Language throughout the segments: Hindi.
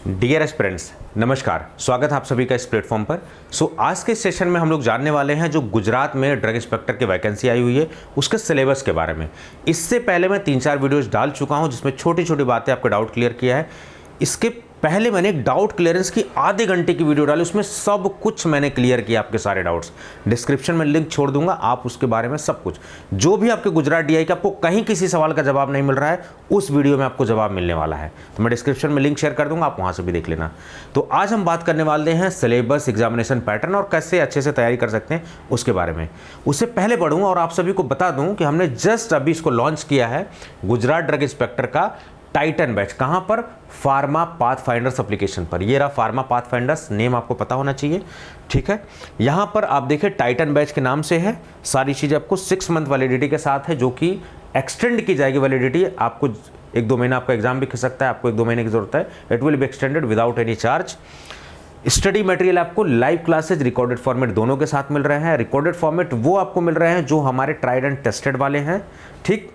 डियर एस्पिरेंट्स, नमस्कार। स्वागत है आप सभी का इस प्लेटफॉर्म पर। आज के सेशन में हम लोग जानने वाले हैं जो गुजरात में ड्रग इंस्पेक्टर की वैकेंसी आई हुई है उसके सिलेबस के बारे में। इससे पहले मैं 3-4 वीडियोस डाल चुका हूं जिसमें छोटी छोटी बातें आपका डाउट क्लियर किया है। इसके पहले मैंने एक डाउट क्लियरेंस की आधे घंटे की वीडियो डाली, उसमें सब कुछ मैंने क्लियर किया, आपके सारे डाउट्स। डिस्क्रिप्शन में लिंक छोड़ दूंगा, आप उसके बारे में सब कुछ जो भी आपके गुजरात डीआई का आपको कहीं किसी सवाल का जवाब नहीं मिल रहा है उस वीडियो में आपको जवाब मिलने वाला है। तो मैं डिस्क्रिप्शन में लिंक शेयर कर दूंगा, आप वहां से भी देख लेना। तो आज हम बात करने वाले हैं सिलेबस, एग्जामिनेशन पैटर्न और कैसे अच्छे से तैयारी कर सकते हैं उसके बारे में। उससे पहले बढ़ूंगा और आप सभी को बता दूं कि हमने जस्ट अभी इसको लॉन्च किया है, गुजरात ड्रग इंस्पेक्टर का टाइटन बैच। कहां पर? फार्मा पाथफाइंडर्स एप्लीकेशन पर। ये रहा फार्मा पाथफाइंडर्स, नेम आपको पता होना चाहिए, ठीक है। यहां पर आप देखिए टाइटन बैच के नाम से है। सारी चीजें आपको 6 मंथ वैलिडिटी के साथ है, जो कि एक्सटेंड की जाएगी वैलिडिटी। आपको 1-2 महीना आपका एग्जाम भी खिल सकता है, आपको 1-2 महीने की जरूरत है। It will be extended without any charge. Study material आपको लाइव क्लासेज, रिकॉर्डेड फॉर्मेट दोनों के साथ मिल रहे हैं। रिकॉर्डेड फॉर्मेट वो आपको मिल रहे हैं जो हमारे ट्राइड एंड टेस्टेड वाले हैं, ठीक।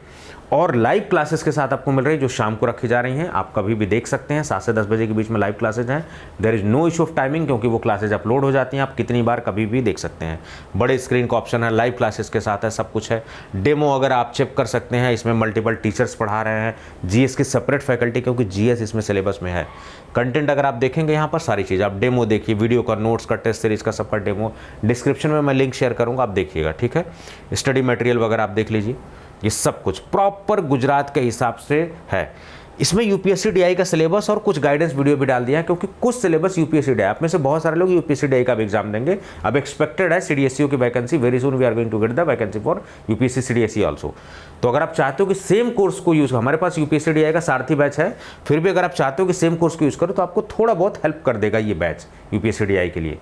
और लाइव क्लासेस के साथ आपको मिल रही है जो शाम को रखी जा रही हैं। आप कभी भी देख सकते हैं, 7 से 10 बजे के बीच में लाइव क्लासेज हैं। There is no issue of timing, क्योंकि वो क्लासेज अपलोड हो जाती हैं, आप कितनी बार कभी भी देख सकते हैं। बड़े स्क्रीन का ऑप्शन है, लाइव क्लासेस के साथ है, सब कुछ है। डेमो अगर आप चेक कर सकते हैं, इसमें मल्टीपल टीचर्स पढ़ा रहे हैं। जीएस की सेपरेट फैकल्टी, क्योंकि जीएस इसमें सिलेबस में है। कंटेंट अगर आप देखेंगे यहाँ पर सारी चीज़, आप डेमो देखिए, वीडियो का, नोट्स का, टेस्ट सीरीज का, सबका डेमो डिस्क्रिप्शन में मैं लिंक शेयर करूँगा, आप देखिएगा, ठीक है। स्टडी मटेरियल वगैरह आप देख लीजिए, ये सब कुछ प्रॉपर गुजरात के हिसाब से है। इसमें यूपीएससी डीआई का सिलेबस और कुछ गाइडेंस वीडियो भी डाल दिया है, क्योंकि कुछ सिलेबस यूपीएससी डीआई, आप में से बहुत सारे लोग यूपीएससी डीआई का भी एग्जाम देंगे। अब एक्सपेक्टेड है सीडीएसयू की vacancy, very soon we are going to get the vacancy for UPSC CDSE also. तो अगर आप चाहते हो कि सेम कोर्स को यूज, हमारे पास यूपीएससी डीआई का सारथी बैच है, फिर भी अगर आप चाहते हो कि सेम कोर्स को यूज करो तो आपको थोड़ा बहुत हेल्प कर देगा ये बैच यूपीएससी डीआई के लिए।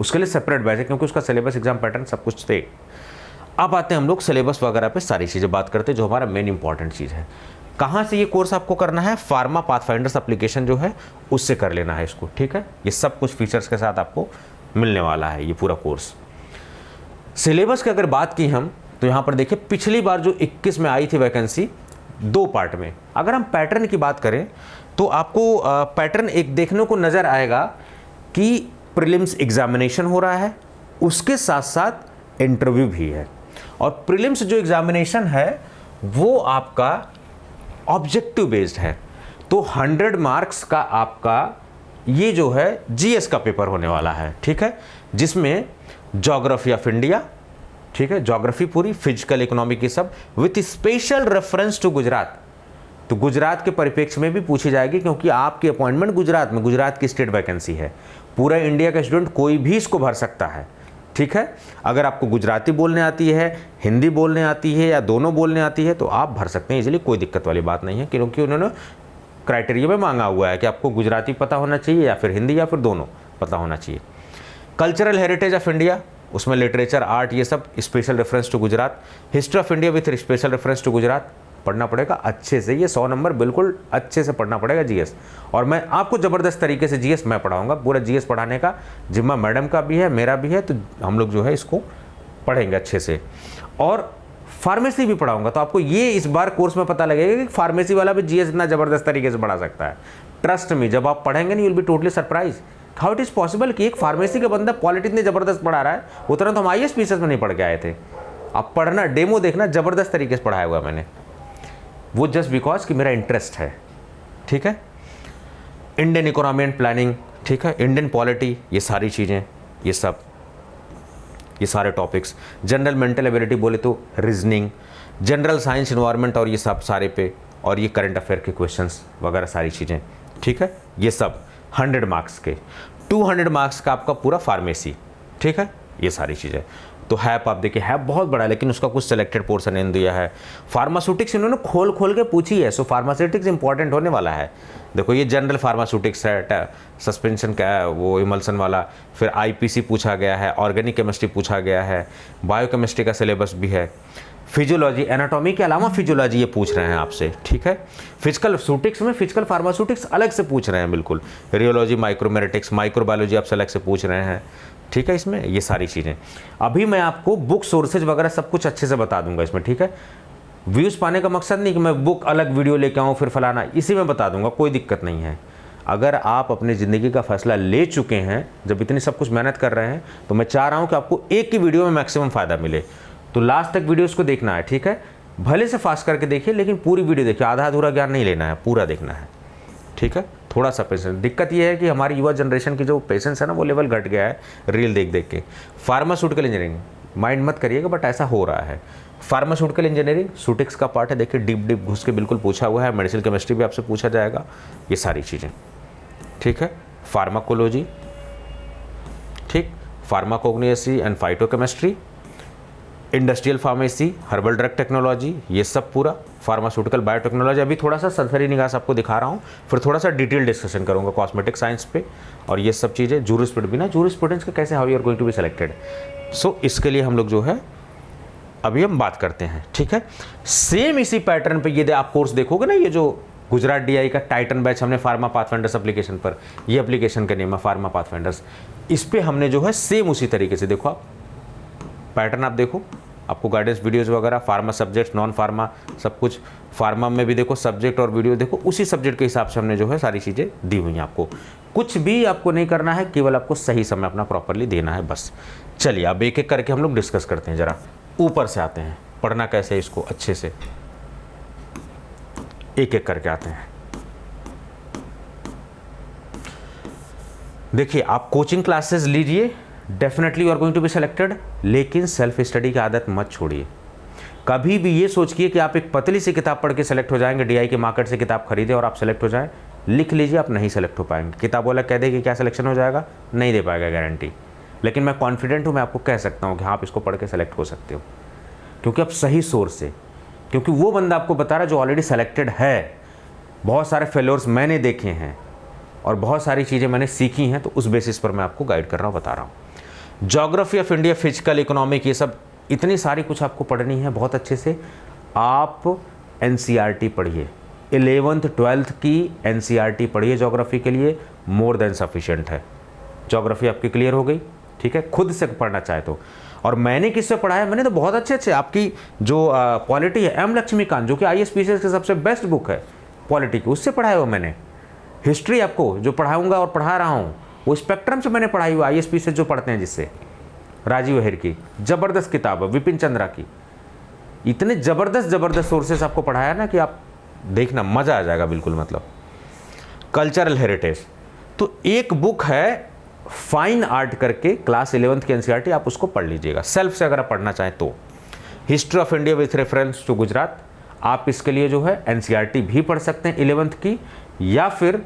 उसके लिए सेपरेट बैच है, क्योंकि उसका सिलेबस, एग्जाम पैटर्न सब कुछ थे। अब आते हैं हम लोग सिलेबस वगैरह पे, सारी चीज़ें बात करते हैं जो हमारा मेन इंपॉर्टेंट चीज़ है। कहाँ से ये कोर्स आपको करना है? फार्मा पाथफाइंडर्स एप्लीकेशन जो है उससे कर लेना है इसको, ठीक है। ये सब कुछ फीचर्स के साथ आपको मिलने वाला है ये पूरा कोर्स। सिलेबस की अगर बात की हम, तो यहाँ पर देखिए पिछली बार जो 21 में आई थी वैकेंसी, 2 पार्ट में। अगर हम पैटर्न की बात करें तो आपको पैटर्न एक देखने को नज़र आएगा कि प्रीलिम्स एग्जामिनेशन हो रहा है, उसके साथ साथ इंटरव्यू भी है। और प्रीलिम्स जो एग्जामिनेशन है वो आपका ऑब्जेक्टिव बेस्ड है, तो 100 मार्क्स का आपका ये जो है जीएस का पेपर होने वाला है, ठीक है। जिसमें ज्योग्राफी ऑफ इंडिया, ठीक है, ज्योग्राफी पूरी, फिजिकल, इकोनॉमिक की सब, with special reference to Gujarat. तो गुजरात के परिप्रेक्ष्य में भी पूछी जाएगी, क्योंकि आपकी अपॉइंटमेंट गुजरात में, गुजरात की स्टेट वैकेंसी है। पूरा इंडिया का स्टूडेंट कोई भी इसको भर सकता है, ठीक है। अगर आपको गुजराती बोलने आती है, हिंदी बोलने आती है या दोनों बोलने आती है तो आप भर सकते हैं इजीली, कोई दिक्कत वाली बात नहीं है, क्योंकि उन्होंने क्राइटेरिया में मांगा हुआ है कि आपको गुजराती पता होना चाहिए या फिर हिंदी या फिर दोनों पता होना चाहिए। कल्चरल हेरिटेज ऑफ इंडिया, उसमें लिटरेचर, आर्ट, ये सब special reference to Gujarat. History of India with special reference to Gujarat, पढ़ना पड़ेगा अच्छे से, ये 100 नंबर बिल्कुल अच्छे से पढ़ना पड़ेगा जीएस। और मैं आपको ज़बरदस्त तरीके से जीएस मैं पढ़ाऊंगा, पूरा जीएस पढ़ाने का जिम्मा मैडम का भी है, मेरा भी है, तो हम लोग जो है इसको पढ़ेंगे अच्छे से। और फार्मेसी भी पढ़ाऊंगा, तो आपको ये इस बार कोर्स में पता लगेगा कि फार्मेसी वाला भी जीएस इतना ज़बरदस्त तरीके से पढ़ा सकता है। ट्रस्ट मी, जब आप पढ़ेंगे नहीं, you will be totally surprise how it is possible कि एक फार्मेसी का बंदा पॉलिटी इतनी ज़बरदस्त पढ़ा रहा है। उतना तो हम आईएएस पीसीएस में नहीं पढ़ के आए थे। आप पढ़ना, डेमो देखना, ज़बरदस्त तरीके से पढ़ाया हुआ मैंने, वो जस्ट बिकॉज कि मेरा इंटरेस्ट है, ठीक है। इंडियन इकोनॉमी एंड प्लानिंग, ठीक है, इंडियन पॉलिटी, ये सारी चीज़ें, ये सब, ये सारे टॉपिक्स। जनरल मेंटल एबिलिटी बोले तो रीजनिंग, जनरल साइंस, एनवायरनमेंट और ये सब सारे पे, और ये करंट अफेयर के क्वेश्चंस वगैरह सारी चीज़ें, ठीक है। ये सब 100 मार्क्स के, 200 मार्क्स का आपका पूरा फार्मेसी, ठीक है, ये सारी चीज़ें। तो हैप आप देखिए, हैप बहुत बड़ा है, लेकिन उसका कुछ सिलेक्टेड पोर्शन इन दिया है। फार्मास्यूटिक्स इन्होंने खोल खोल के पूछी है, सो फार्मास्यूटिक्स इंपॉर्टेंट होने वाला है। देखो ये जनरल फार्मास्यूटिक्स है, सस्पेंशन का है, वो इमल्सन वाला, फिर आईपीसी पूछा गया है, ऑर्गेनिक केमिस्ट्री पूछा गया है, बायोकेमिस्ट्री का सिलेबस भी है, फिजियोलॉजी, एनाटॉमी के अलावा फिजियोलॉजी ये पूछ रहे हैं आपसे, ठीक है। फिजिकल सूटिक्स में फिजिकल फार्मास्यूटिक्स अलग से पूछ रहे हैं, बिल्कुल। रियोलॉजी, माइक्रोमेरेटिक्स, माइक्रोबायोलॉजी आपसे अलग से पूछ रहे हैं, ठीक है। इसमें ये सारी चीज़ें अभी मैं आपको बुक सोर्सेज वगैरह सब कुछ अच्छे से बता दूंगा इसमें, ठीक है। व्यूज़ पाने का मकसद नहीं कि मैं बुक अलग वीडियो लेके आऊँ फिर फलाना, इसी में बता दूंगा, कोई दिक्कत नहीं है। अगर आप अपनी ज़िंदगी का फैसला ले चुके हैं, जब इतनी सब कुछ मेहनत कर रहे हैं, तो मैं चाह रहा हूँ कि आपको एक की वीडियो में मैक्सिमम फ़ायदा मिले। तो लास्ट तक वीडियोज़ को देखना है, ठीक है। भले से फास्ट करके देखिए, लेकिन पूरी वीडियो देखिए, आधा अधूरा ज्ञान नहीं लेना है, पूरा देखना है, ठीक है। थोड़ा सा पेशेंस। दिक्कत ये है कि हमारी युवा जनरेशन की जो पेशेंस है ना, वो लेवल घट गया है रील देख देख के। फार्मास्यूटिकल इंजीनियरिंग, माइंड मत करिएगा, बट ऐसा हो रहा है। फार्मास्यूटिकल इंजीनियरिंग सूटिक्स का पार्ट है, देखिए डीप घुस के बिल्कुल पूछा हुआ है। मेडिसिन केमिस्ट्री भी आपसे पूछा जाएगा, ये सारी चीज़ें, ठीक है। फार्माकोलॉजी, ठीक, pharmacognosy and phytochemistry, industrial pharmacy, herbal drug technology, ये सब पूरा। फार्मास्यूटिकल बायोटेक्नोलॉजी, अभी थोड़ा सा सरसरी निगाह से आपको दिखा रहा हूँ, फिर थोड़ा सा डिटेल डिस्कशन करूँगा कॉस्मेटिक साइंस पे, और ये सब चीज़ें। जूरिस्प्रूडेंस का कैसे, how you are going to be selected. So इसके लिए हम लोग जो है अभी हम बात करते हैं, ठीक है। सेम इसी पैटर्न पे ये आप कोर्स देखोगे ना, ये जो गुजरात डीआई का टाइटन बैच हमने फार्मा पाथफाइंडर्स एप्लीकेशन पर, ये एप्लीकेशन का नेम है फार्मा पाथफाइंडर्स, इस पे हमने जो है सेम उसी तरीके से, देखो आप पैटर्न, आप देखो, आपको गाइडेंस वीडियोस वगैरह, फार्मा सब्जेक्ट, नॉन फार्मा, सब कुछ। फार्मा में भी देखो सब्जेक्ट और वीडियो देखो, उसी सब्जेक्ट के हिसाब से हमने जो है सारी चीज़ें दी हुई हैं आपको। कुछ भी आपको नहीं करना है, केवल आपको सही समय अपना प्रॉपरली देना है, बस। चलिए अब एक एक करके हम लोग डिस्कस करते हैं। ज़रा ऊपर से आते हैं, पढ़ना कैसे है इसको अच्छे से, एक एक करके आते हैं। देखिए, आप कोचिंग क्लासेस लीजिए, definitely you are going to be selected, लेकिन सेल्फ स्टडी की आदत मत छोड़िए। कभी भी ये सोचिए कि आप एक पतली सी किताब पढ़ के सेलेक्ट हो जाएंगे, डीआई के मार्केट से किताब खरीदे और आप सेलेक्ट हो जाएं, लिख लीजिए, आप नहीं सेलेक्ट हो पाएंगे। किताब वाला कह दे कि क्या सिलेक्शन हो जाएगा, नहीं दे पाएगा गारंटी, लेकिन मैं कॉन्फिडेंट हूँ, मैं आपको कह सकता हूँ कि हाँ, आप इसको पढ़ के सेलेक्ट हो सकते हो, क्योंकि आप सही सोर्स से, क्योंकि वो बंदा आपको बता रहा है जो ऑलरेडी सेलेक्टेड है। बहुत सारे फेलोर्स मैंने देखे हैं और बहुत सारी चीज़ें मैंने सीखी हैं, तो उस बेसिस पर मैं आपको गाइड कर रहा हूँ, बता रहा हूँ। Geography of India, physical, economic, ये सब इतनी सारी कुछ आपको पढ़नी है बहुत अच्छे से। आप एनसीईआरटी पढ़िए, 11th 12th की एनसीईआरटी पढ़िए ज्योग्राफी के लिए, मोर देन सफिशिएंट है। ज्योग्राफी आपकी क्लियर हो गई, ठीक है, खुद से पढ़ना चाहे तो। और मैंने किससे पढ़ा है, मैंने तो बहुत अच्छे आपकी जो पॉलिटी है, एम लक्ष्मीकांत, जो कि ISPCS की सबसे बेस्ट बुक है पॉलिटी की, उससे पढ़ाया हुआ मैंने। हिस्ट्री आपको जो पढ़ाऊँगा और पढ़ा रहा हूँ, वो स्पेक्ट्रम से मैंने पढ़ाई हुआ, ISPCS जो पढ़ते हैं जिससे, राजीव अहिर की ज़बरदस्त किताब है, विपिन चंद्रा की। इतने ज़बरदस्त सोर्सेस आपको पढ़ाया ना कि आप देखना, मज़ा आ जाएगा बिल्कुल। मतलब कल्चरल हेरिटेज, तो एक बुक है फाइन आर्ट करके, क्लास 11th की एनसीईआरटी, आप उसको पढ़ लीजिएगा सेल्फ से अगर आप पढ़ना चाहें तो। History of India with reference to Gujarat, आप इसके लिए जो है एनसीईआरटी भी पढ़ सकते हैं 11th की, या फिर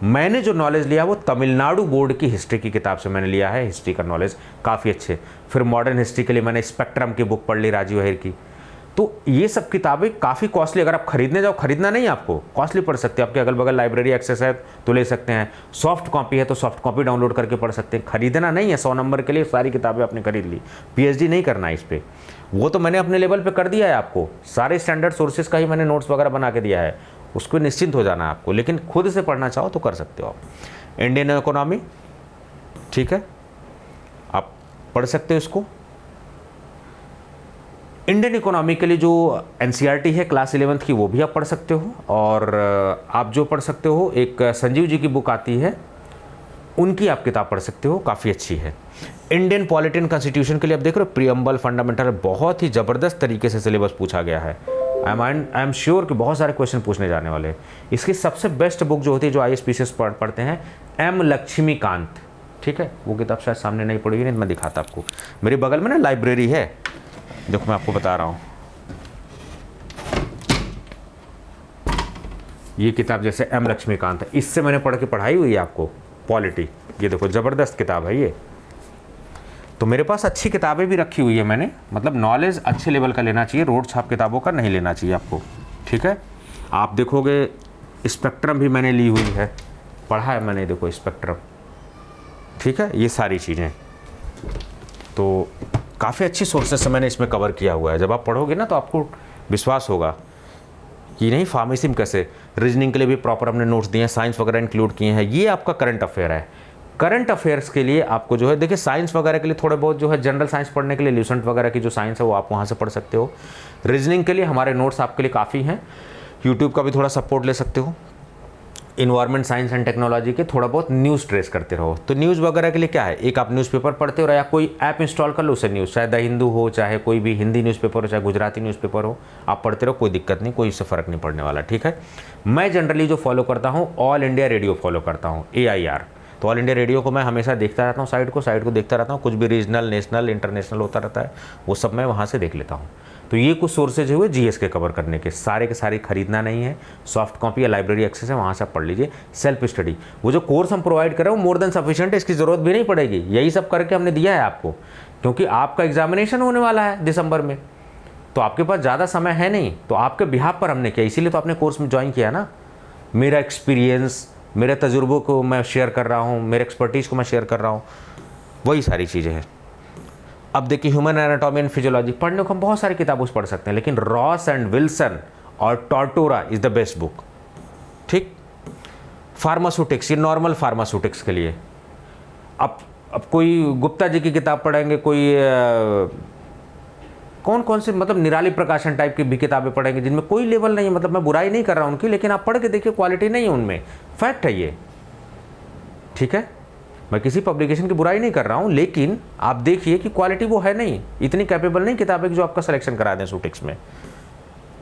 मैंने जो नॉलेज लिया वो तमिलनाडु बोर्ड की हिस्ट्री की किताब से मैंने लिया है, हिस्ट्री का नॉलेज काफ़ी अच्छे। फिर मॉडर्न हिस्ट्री के लिए मैंने स्पेक्ट्रम की बुक पढ़ ली, राजीव अहिर की। तो ये सब किताबें काफ़ी कॉस्टली, अगर आप खरीदने जाओ, खरीदना नहीं आपको, कॉस्टली पढ़ सकते हैं। आपके अगल बगल लाइब्रेरी एक्सेस है तो ले सकते हैं, सॉफ्ट कॉपी है तो सॉफ्ट कॉपी डाउनलोड करके पढ़ सकते हैं। खरीदना नहीं है, 100 नंबर के लिए सारी किताबें आपने खरीद ली, PhD नहीं करना है इस पर, वो तो मैंने अपने लेवल पर कर दिया है आपको, सारे स्टैंडर्ड सोर्सेज का ही मैंने नोट्स वगैरह बना के दिया है, उसको निश्चिंत हो जाना है आपको। लेकिन खुद से पढ़ना चाहो तो कर सकते हो आप। इंडियन इकोनॉमी, ठीक है, आप पढ़ सकते हो इसको। इंडियन इकोनॉमी के लिए जो एनसीईआरटी है क्लास 11th की, वो भी आप पढ़ सकते हो। और आप जो पढ़ सकते हो, एक संजीव जी की बुक आती है, उनकी आप किताब पढ़ सकते हो, काफ़ी अच्छी है। इंडियन पॉलिटी एंड कॉन्स्टिट्यूशन के लिए आप देख रहे हो, प्रीएम्बल, फंडामेंटल, बहुत ही ज़बरदस्त तरीके से सिलेबस पूछा गया है। आई एम श्योर कि बहुत सारे क्वेश्चन पूछने जाने वाले हैं। इसकी सबसे बेस्ट बुक जो होती है, जो ISPCS पढ़ते हैं, एम लक्ष्मीकांत, ठीक है, वो किताब शायद सामने नहीं पड़ी हुई, नहीं मैं दिखाता आपको, मेरे बगल में ना लाइब्रेरी है, देखो मैं आपको बता रहा हूँ। ये किताब जैसे एम लक्ष्मीकांत है, इससे मैंने पढ़ के पढ़ाई हुई है आपको पॉलिटी, ये देखो ज़बरदस्त किताब है ये। तो मेरे पास अच्छी किताबें भी रखी हुई है मैंने, मतलब नॉलेज अच्छे लेवल का लेना चाहिए, रोड छाप किताबों का नहीं लेना चाहिए आपको, ठीक है। आप देखोगे स्पेक्ट्रम भी मैंने ली हुई है, पढ़ा है मैंने, देखो स्पेक्ट्रम, ठीक है, ये सारी चीज़ें तो काफ़ी अच्छी सोर्सेस से मैंने इसमें कवर किया हुआ है। जब आप पढ़ोगे ना तो आपको विश्वास होगा कि नहीं, फार्मेसी में कैसे, रीजनिंग के लिए भी प्रॉपर हमने नोट्स दिए हैं, साइंस वगैरह इंक्लूड किए हैं। ये आपका करंट अफेयर है। करंट अफेयर्स के लिए आपको जो है, देखिए साइंस वगैरह के लिए थोड़े बहुत जो है, जनरल साइंस पढ़ने के लिए ल्यूसेंट वगैरह की जो साइंस है वो आप वहाँ से पढ़ सकते हो। रीजनिंग के लिए हमारे नोट्स आपके लिए काफ़ी हैं, यूट्यूब का भी थोड़ा सपोर्ट ले सकते हो। इन्वायरमेंट साइंस एंड टेक्नोलॉजी के थोड़ा बहुत न्यूज़ ट्रेस करते रहो। तो न्यूज़ वगैरह के लिए क्या है, एक आप न्यूज़पेपर पढ़ते हो या कोई ऐप इंस्टॉल कर लो उससे न्यूज़, चाहे द हिंदू हो, चाहे कोई भी हिंदी न्यूज़पेपर हो, चाहे गुजराती न्यूज़पेपर हो, आप पढ़ते रहो, कोई दिक्कत नहीं, कोई इससे फ़र्क नहीं पड़ने वाला। ठीक है, मैं जनरली जो फॉलो करता हूँ ऑल इंडिया रेडियो फॉलो करता हूँ, AIR। तो ऑल इंडिया रेडियो को मैं हमेशा देखता रहता हूँ, साइट को देखता रहता हूँ, कुछ भी रीजनल, नेशनल, इंटरनेशनल होता रहता है वो सब मैं वहाँ से देख लेता हूँ। तो ये कुछ सोर्सेज हुए GS के कवर करने के सारे खरीदना नहीं है, सॉफ्ट कॉपी या लाइब्रेरी एक्सेस है, वहाँ से आप पढ़ लीजिए। सेल्फ स्टडी, वो जो कोर्स हम प्रोवाइड कर रहे हैं वो मोर देन सफिशिएंट है, इसकी ज़रूरत भी नहीं पड़ेगी, यही सब करके हमने दिया है आपको, क्योंकि आपका एग्जामिनेशन होने वाला है दिसंबर में, तो आपके पास ज़्यादा समय है नहीं, तो आपके बिहाफ पर हमने किया, इसीलिए तो आपने कोर्स में ज्वाइन किया ना। मेरा एक्सपीरियंस, मेरे तजुर्बों को मैं शेयर कर रहा हूँ, मेरे एक्सपर्टीज़ को मैं शेयर कर रहा हूँ, वही सारी चीज़ें हैं। अब देखिए ह्यूमन एनाटॉमी एंड फिजियोलॉजी पढ़ने को हम बहुत सारी किताबों से पढ़ सकते हैं, लेकिन रॉस एंड विल्सन और टॉर्टोरा इज़ द बेस्ट बुक। ठीक, फार्मास्यूटिक्स, ये नॉर्मल फार्मास्यूटिक्स के लिए। अब कोई गुप्ता जी की किताब पढ़ेंगे, कोई कौन कौन से मतलब निराली प्रकाशन टाइप की भी किताबें पढ़ेंगे जिनमें कोई लेवल नहीं है, मतलब मैं बुराई नहीं कर रहा हूँ उनकी, लेकिन आप पढ़ के देखिए क्वालिटी नहीं है उनमें, फैक्ट है ये। ठीक है, मैं किसी पब्लिकेशन की बुराई नहीं कर रहा हूँ, लेकिन आप देखिए कि क्वालिटी वो है नहीं, इतनी कैपेबल नहीं किताबें जो आपका सिलेक्शन करा दें सूटिक्स में।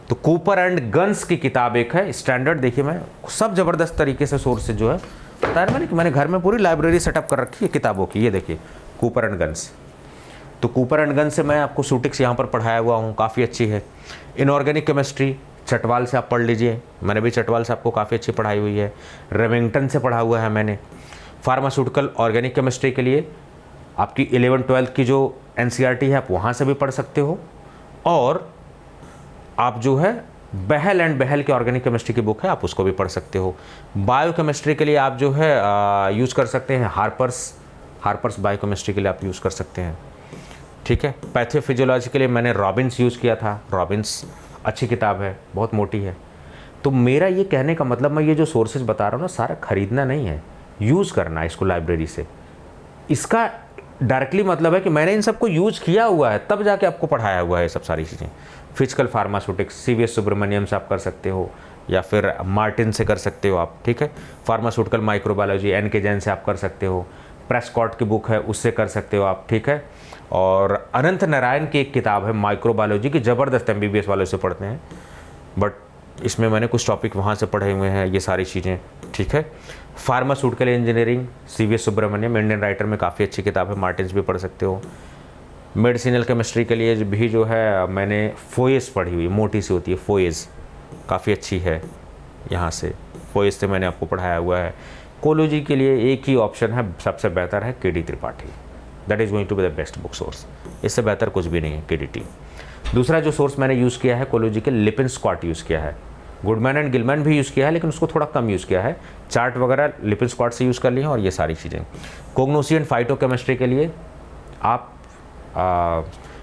तो कूपर एंड गन्स की किताब एक है स्टैंडर्ड, देखिए मैं सब ज़बरदस्त तरीके से सोर्स से जो है बताया मैंने कि मैंने घर में पूरी लाइब्रेरी सेटअप कर रखी है किताबों की। ये देखिए कूपर एंड गन्स, तो कूपर एंड गन्स से मैं आपको सूटिक्स यहाँ पर पढ़ाया हुआ हूँ, काफ़ी अच्छी है। इनऑर्गेनिक केमिस्ट्री चटवाल से आप पढ़ लीजिए, मैंने भी चटवाल से आपको काफ़ी अच्छी पढ़ाई हुई है। रेमिंगटन से पढ़ा हुआ है मैंने। फार्मास्यूटिकल ऑर्गेनिक केमिस्ट्री के लिए आपकी 11-12 की जो NCERT है आप वहाँ से भी पढ़ सकते हो, और आप जो है बहल की ऑर्गेनिक केमिस्ट्री की बुक है आप उसको भी पढ़ सकते हो। बायोकेमिस्ट्री के लिए आप जो है यूज़ कर सकते हैं हार्पर्स बायोकेमिस्ट्री के लिए आप यूज़ कर सकते हैं। ठीक है, पैथोफिजियोलॉजी के लिए मैंने रॉबिन्स यूज़ किया था, रॉबिन्स अच्छी किताब है, बहुत मोटी है। तो मेरा ये कहने का मतलब, मैं ये जो सोर्सेज बता रहा हूँ ना, सारा खरीदना नहीं है, यूज़ करना है इसको लाइब्रेरी से। इसका डायरेक्टली मतलब है कि मैंने इन सबको यूज़ किया हुआ है, तब जाके आपको पढ़ाया हुआ है ये सब सारी चीज़ें। फिजिकल फार्मास्यूटिक्स CVS सुब्रमण्यम से आप कर सकते हो, या फिर मार्टिन से कर सकते हो आप। ठीक है, फार्मास्यूटिकल माइक्रोबायोलॉजी NK जैन से आप कर सकते हो, प्रेस्कॉट की बुक है उससे कर सकते हो आप। ठीक है, और अनंत नारायण की एक किताब है माइक्रोबायोलॉजी की, ज़बरदस्त MBBS वालों से पढ़ते हैं, बट इसमें मैंने कुछ टॉपिक वहाँ से पढ़े हुए हैं, ये सारी चीज़ें। ठीक है, pharmaceutical engineering CVS Subramanyam, Indian writer में काफ़ी अच्छी किताब है, मार्टिन्स भी पढ़ सकते हो। मेडिसिनल केमिस्ट्री के लिए भी जो है मैंने फोएस पढ़ी हुई, मोटी सी होती है फोएस, काफ़ी अच्छी है, यहाँ से फोएस से मैंने आपको पढ़ाया हुआ है। कोलॉजी के लिए एक ही ऑप्शन है, सबसे बेहतर है KD Tripathi, that is going to be the best book source, इससे बेहतर कुछ भी नहीं है KDT। दूसरा जो सोर्स मैंने यूज़ किया है कोलॉजी के, लिपिन-स्कॉट यूज़ किया है, गुडमैन एंड गिलमैन भी यूज़ किया है, लेकिन उसको थोड़ा कम यूज़ किया है। चार्ट वगैरह लिपिन-स्कॉट से यूज़ कर लिए हैं, और ये सारी चीज़ें। कोग्नोसी एंड फाइटोकेमिस्ट्री के लिए आप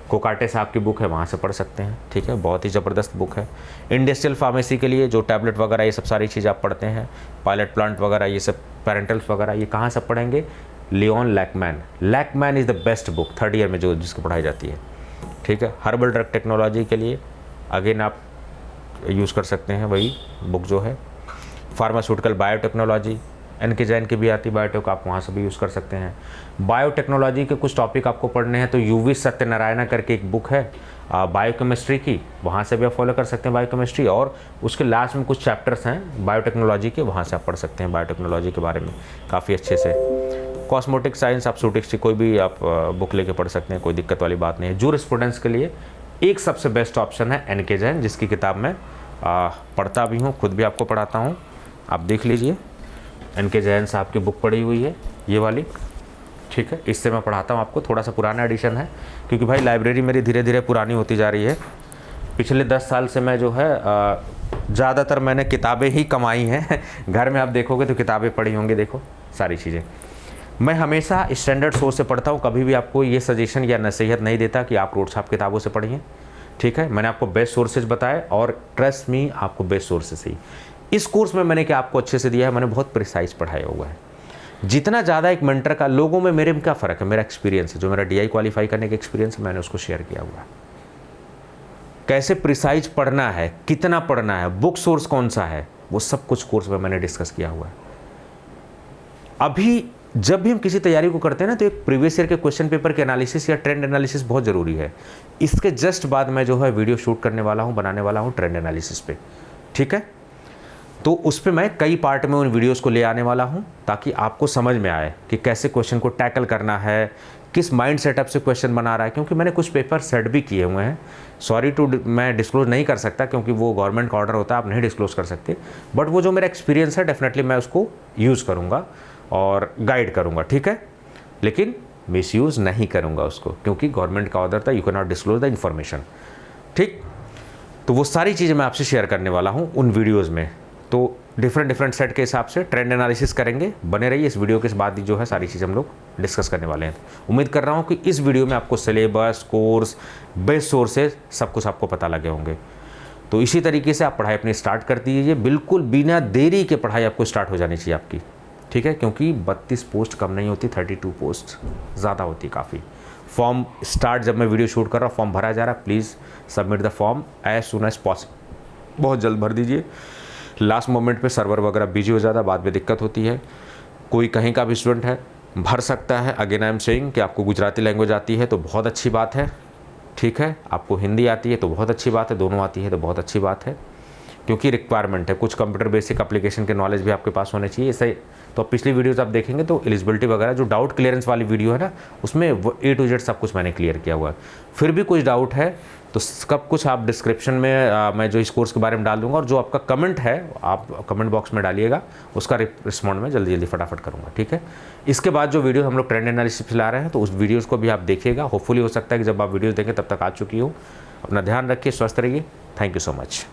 कोकाटे साहब की बुक है, वहाँ से पढ़ सकते हैं। ठीक है, बहुत ही ज़बरदस्त बुक है। इंडस्ट्रियल फार्मेसी के लिए जो टैबलेट वगैरह ये सब सारी चीज़ आप पढ़ते हैं, पायलट प्लांट वगैरह ये सब, पेरेंटल्स वगैरह, ये कहाँ से पढ़ेंगे? Leon Lakeman is the best book, 3rd year में जो जिसको पढ़ाई जाती है। ठीक है, हर्बल ड्रग टेक्नोलॉजी के लिए अगेन आप यूज़ कर सकते हैं वही बुक जो है। फार्मास्यूटिकल बायोटेक्नोलॉजी NK जैन की भी आती बायोटेक, आप वहाँ से भी यूज़ कर सकते हैं। बायोटेक्नोलॉजी के कुछ टॉपिक आपको पढ़ने हैं तो UV सत्यनारायण करके एक बुक है बायोकेमिस्ट्री की, वहाँ से भी आप फॉलो कर सकते हैं बायोकेमिस्ट्री, और उसके लास्ट में कुछ चैप्टर्स हैं बायोटेक्नोलॉजी के, वहाँ से आप पढ़ सकते हैं बायोटेक्नोलॉजी के बारे में काफ़ी अच्छे से। कॉस्मेटिक साइंस आप सूटिक्स की कोई भी आप बुक लेके पढ़ सकते हैं, कोई दिक्कत वाली बात नहीं है। जूरिस्प्रूडेंस के लिए एक सबसे बेस्ट ऑप्शन है NK जैन, जिसकी किताब मैं पढ़ता भी हूँ, खुद भी आपको पढ़ाता हूँ, आप देख लीजिए। NK जैन साहब की बुक पढ़ी हुई है ये वाली। ठीक है, इससे मैं पढ़ाता हूँ आपको, थोड़ा सा पुराना एडिशन है, क्योंकि भाई लाइब्रेरी मेरी धीरे धीरे पुरानी होती जा रही है। पिछले 10 साल से मैं जो है ज़्यादातर मैंने किताबें ही कमाई हैं घर में आप देखोगे तो किताबें पढ़ी होंगी, देखो सारी चीज़ें। मैं हमेशा स्टैंडर्ड सोर्स से पढ़ता हूँ, कभी भी आपको ये सजेशन या नसीहत नहीं देता कि आप रोड साहब किताबों से पढ़िए। ठीक है, मैंने आपको बेस्ट सोर्सेज बताए, और ट्रस्ट मी आपको बेस्ट सोर्सेज ही। इस कोर्स में मैंने क्या आपको अच्छे से दिया है, मैंने बहुत प्रिसाइज पढ़ाया हुआ है। जितना ज़्यादा एक मेंटर का, लोगों में मेरे में क्या फ़र्क है, मेरा एक्सपीरियंस है, जो मेरा DI क्वालिफाई करने का एक्सपीरियंस है मैंने उसको शेयर किया हुआ है। कैसे प्रिसाइज पढ़ना है, कितना पढ़ना है, बुक सोर्स कौन सा है, वो सब कुछ कोर्स में मैंने डिस्कस किया हुआ है। अभी जब भी हम किसी तैयारी को करते हैं ना, तो एक प्रीवियस ईयर के क्वेश्चन पेपर के एनालिसिस या ट्रेंड एनालिसिस बहुत ज़रूरी है। इसके जस्ट बाद मैं जो है वीडियो शूट करने वाला हूँ, बनाने वाला हूँ ट्रेंड एनालिसिस पे, ठीक है। तो उस पर मैं कई पार्ट में उन वीडियोस को ले आने वाला हूं, ताकि आपको समझ में आए कि कैसे क्वेश्चन को टैकल करना है, किस माइंड सेटअप से क्वेश्चन बना रहा है। क्योंकि मैंने कुछ पेपर सेट भी किए हुए हैं, सॉरी टू मैं डिस्क्लोज नहीं कर सकता क्योंकि वो गवर्नमेंट का ऑर्डर होता है, आप नहीं डिस्क्लोज कर सकते। बट वो जो मेरा एक्सपीरियंस है डेफिनेटली मैं उसको यूज़ करूँगा और गाइड करूँगा, ठीक है। लेकिन मिसयूज़ नहीं करूँगा उसको, क्योंकि गवर्नमेंट का ऑर्डर था, you can not disclose the information, ठीक। तो वो सारी चीज़ें मैं आपसे शेयर करने वाला हूँ उन वीडियोज़ में। तो डिफरेंट सेट के हिसाब से ट्रेंड एनालिसिस करेंगे। बने रहिए, इस वीडियो के बाद ही जो है सारी चीज़ हम लोग डिस्कस करने वाले हैं। उम्मीद कर रहा हूँ कि इस वीडियो में आपको सिलेबस, कोर्स, बेस्ट सोर्सेज सब कुछ आपको पता लगे होंगे। तो इसी तरीके से आप पढ़ाई अपनी स्टार्ट कर दीजिए, बिल्कुल बिना देरी के पढ़ाई आपको स्टार्ट हो जानी चाहिए आपकी, ठीक है। क्योंकि 32 पोस्ट कम नहीं होती, 32 पोस्ट ज़्यादा होती काफ़ी। फॉर्म स्टार्ट जब मैं वीडियो शूट कर रहा हूँ, फॉर्म भरा जा रहा है, please submit the form as soon as possible, बहुत जल्द भर दीजिए। लास्ट मोमेंट पे सर्वर वगैरह बिजी हो जाता है, बाद में दिक्कत होती है। कोई कहीं का भी स्टूडेंट है भर सकता है। अगेन आई एम सेइंग कि आपको गुजराती लैंग्वेज आती है तो बहुत अच्छी बात है, ठीक है। आपको हिंदी आती है तो बहुत अच्छी बात है, दोनों आती है तो बहुत अच्छी बात है, क्योंकि रिक्वायरमेंट है। कुछ कंप्यूटर बेसिक एप्लीकेशन के नॉलेज भी आपके पास होने चाहिए। इससे तो पिछली वीडियोस आप देखेंगे तो एलिजिबिलिटी वगैरह जो डाउट क्लियरेंस वाली वीडियो है ना, उसमें A to Z सब कुछ मैंने क्लियर किया हुआ है। फिर भी कुछ डाउट है तो सब कुछ आप डिस्क्रिप्शन में मैं जो इस कोर्स के बारे में डाल दूंगा, और जो आपका कमेंट है आप कमेंट बॉक्स में डालिएगा, उसका रिस्पॉन्ड मैं जल्दी जल्दी फटाफट करूँगा, ठीक है। इसके बाद जो वीडियो हम लोग ट्रेंड एनालिसिस ला रहे हैं, तो उस वीडियोज़ को भी आप देखिएगा। होपफुली हो सकता है कि जब आप वीडियोज़ देखें तब तक आ चुकी हो। अपना ध्यान रखिए, स्वस्थ रहिए। Thank you so much.